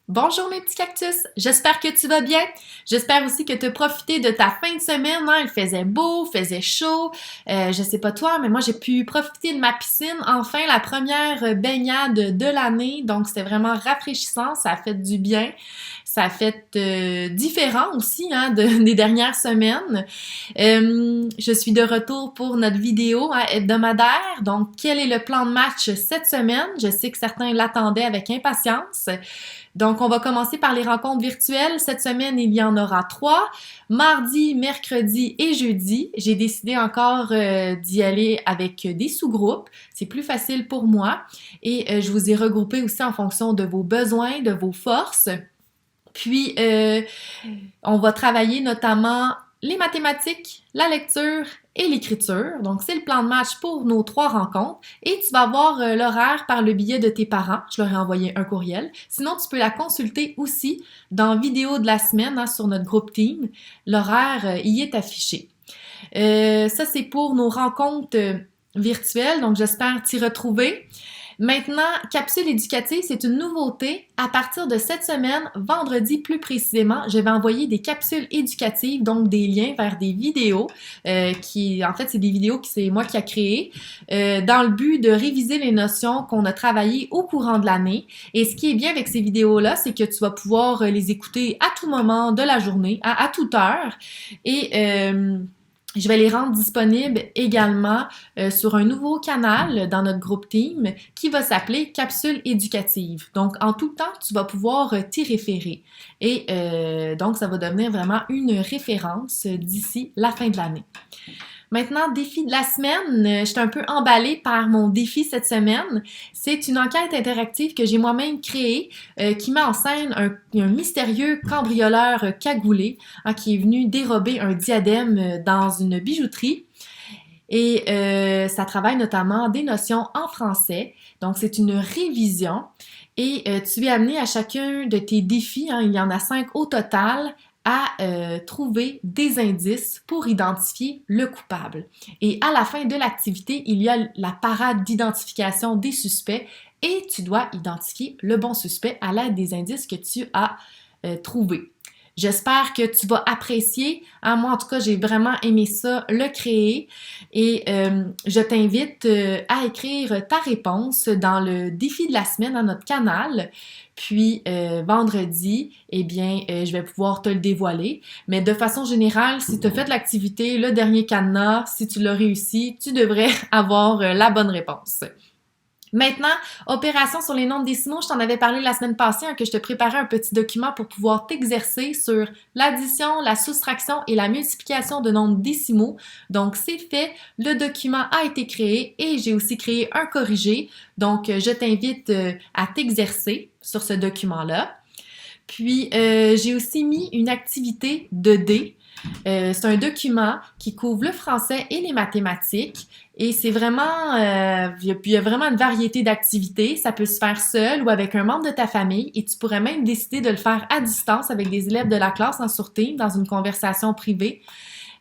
Bonjour mes petits cactus, j'espère que tu vas bien. J'espère aussi que tu as profité de ta fin de semaine, hein. Il faisait beau, faisait chaud. Je sais pas toi, mais moi j'ai pu profiter de ma piscine. Enfin, la première baignade de l'année, donc c'était vraiment rafraîchissant, ça a fait du bien. Ça a fait différent aussi hein, des dernières semaines. Je suis de retour pour notre vidéo hein, hebdomadaire. Donc, quel est le plan de match cette semaine? Je sais que certains l'attendaient avec impatience. Donc, on va commencer par les rencontres virtuelles. Cette semaine, il y en aura 3. Mardi, mercredi et jeudi. J'ai décidé encore d'y aller avec des sous-groupes. C'est plus facile pour moi. Et je vous ai regroupé aussi en fonction de vos besoins, de vos forces. Puis, on va travailler notamment les mathématiques, la lecture et l'écriture. Donc, c'est le plan de match pour nos 3 rencontres. Et tu vas avoir l'horaire par le biais de tes parents. Je leur ai envoyé un courriel. Sinon, tu peux la consulter aussi dans vidéo de la semaine hein, sur notre groupe Team. L'horaire y est affiché. Ça, c'est pour nos rencontres virtuelles. Donc, j'espère t'y retrouver. Maintenant, capsule éducative, c'est une nouveauté. À partir de cette semaine, vendredi plus précisément, je vais envoyer des capsules éducatives, donc des liens vers des vidéos en fait, c'est des vidéos que c'est moi qui a créé dans le but de réviser les notions qu'on a travaillées au courant de l'année. Et ce qui est bien avec ces vidéos-là, c'est que tu vas pouvoir les écouter à tout moment de la journée, à toute heure. Et je vais les rendre disponibles également sur un nouveau canal dans notre groupe Team qui va s'appeler Capsule éducative. Donc, en tout temps, tu vas pouvoir t'y référer. Et donc, ça va devenir vraiment une référence d'ici la fin de l'année. Maintenant, défi de la semaine, je suis un peu emballée par mon défi cette semaine. C'est une enquête interactive que j'ai moi-même créée qui met en scène un mystérieux cambrioleur cagoulé hein, qui est venu dérober un diadème dans une bijouterie. Et ça travaille notamment des notions en français. Donc, c'est une révision. Et tu es amené à chacun de tes défis, hein, il y en a 5 au total, à trouver des indices pour identifier le coupable. Et à la fin de l'activité, il y a la parade d'identification des suspects et tu dois identifier le bon suspect à l'aide des indices que tu as trouvés. J'espère que tu vas apprécier. Hein, moi, en tout cas, j'ai vraiment aimé ça, le créer. Et je t'invite à écrire ta réponse dans le défi de la semaine à notre canal. Puis vendredi, eh bien, je vais pouvoir te le dévoiler. Mais de façon générale, si tu as fait l'activité, le dernier cadenas, si tu l'as réussi, tu devrais avoir la bonne réponse. Maintenant, opération sur les nombres décimaux, je t'en avais parlé la semaine passée, hein, que je te préparais un petit document pour pouvoir t'exercer sur l'addition, la soustraction et la multiplication de nombres décimaux. Donc, c'est fait, le document a été créé et j'ai aussi créé un corrigé. Donc, je t'invite à t'exercer sur ce document-là. Puis, j'ai aussi mis une activité de dés. C'est un document qui couvre le français et les mathématiques. Et c'est vraiment, il y a vraiment une variété d'activités. Ça peut se faire seul ou avec un membre de ta famille. Et tu pourrais même décider de le faire à distance avec des élèves de la classe en sur Teams dans une conversation privée.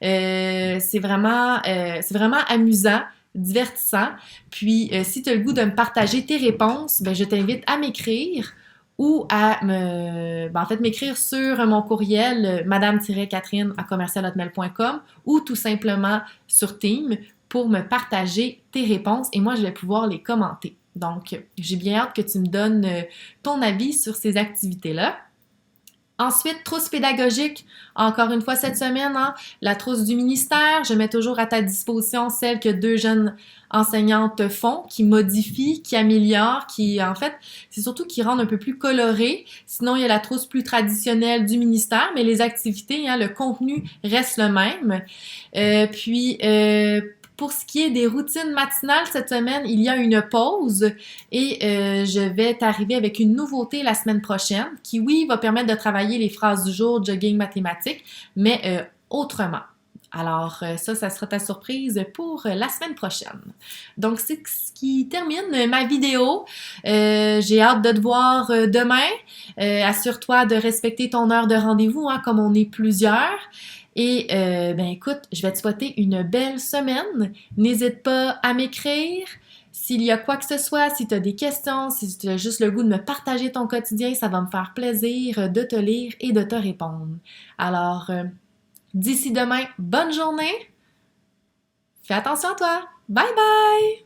C'est vraiment amusant, divertissant. Puis, si tu as le goût de me partager tes réponses, ben, je t'invite à m'écrire ou en fait, m'écrire sur mon courriel madame-catherine@commercialhotmail.com ou tout simplement sur Teams pour me partager tes réponses et moi, je vais pouvoir les commenter. Donc, j'ai bien hâte que tu me donnes ton avis sur ces activités-là. Ensuite, trousse pédagogique, encore une fois cette semaine, hein, la trousse du ministère, je mets toujours à ta disposition celle que 2 jeunes enseignantes font, qui modifient, qui améliorent, qui, en fait, c'est surtout qui rendent un peu plus coloré. Sinon, il y a la trousse plus traditionnelle du ministère, mais les activités, hein, le contenu reste le même. Pour ce qui est des routines matinales, cette semaine, il y a une pause et je vais t'arriver avec une nouveauté la semaine prochaine qui, oui, va permettre de travailler les phrases du jour, jogging, mathématiques, mais autrement. Alors, ça sera ta surprise pour la semaine prochaine. Donc, c'est ce qui termine ma vidéo. J'ai hâte de te voir demain. Assure-toi de respecter ton heure de rendez-vous, hein, comme on est plusieurs. Et ben écoute, je vais te souhaiter une belle semaine. N'hésite pas à m'écrire. S'il y a quoi que ce soit, si tu as des questions, si tu as juste le goût de me partager ton quotidien, ça va me faire plaisir de te lire et de te répondre. Alors, d'ici demain, bonne journée! Fais attention à toi! Bye bye!